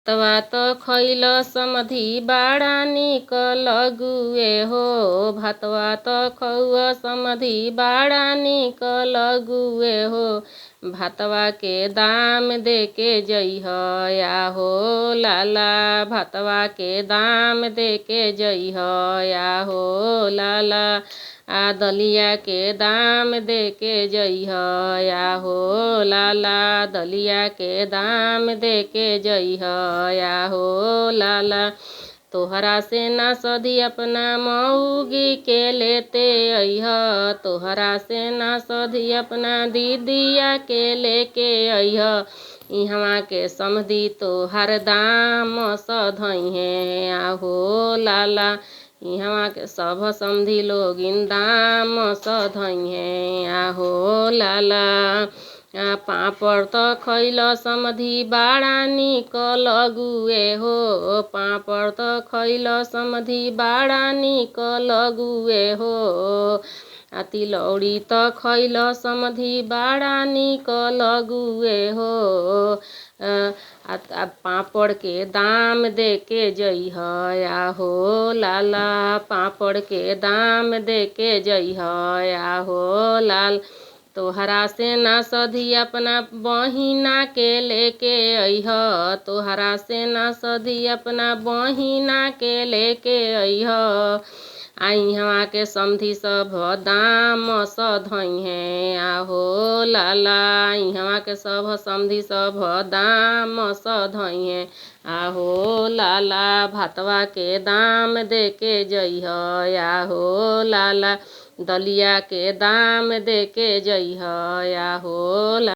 तवा त खैल समधि बाड़ा निक लगुए हो। भातवा त खौआ समधि बाड़ा निक लगुए हो। भातवा के दाम दे के जइह या हो लाला। भातवा के दाम दे के जइह या हो लाला। दलिया के दाम दे के जइह या हो लाला। दलिया के दाम दे के जइह या हो लाला। तोहरा से ना सधी अपना मऊगी के लेते अइह। तोहरा से ना सधी अपना दीदिया के लेके अइह। इहवा के समधी तोहर दाम सधइहे आहो लाला। इहवा के सब समधी लोगिन दाम सधइहे आहो लाला। पापड़ त खैल समधि बाड़ा निक लगुए हो। पापड़ त खैल समधि बाड़ा निक लगुए हो। तिलौरी त खैल समधि बाड़ा निक लगुए हो। पापड़ के दाम दे के जइह या हो लाला। पापड़ के दाम दे के जइह या हो लाल। तोहरा से ना सधी अपना बहिना के लेके अइह। तोहरा से ना सधी अपना बहिना के लेके अइह। इहवा के समधी सब दाम सधइहे आहो लाला। इहवा के सब समधी सब दाम सधइहे आहो लाला। भातवा के दाम दे के जइह या हो लाला। दलिया के दाम दे के जइह या हो लाला।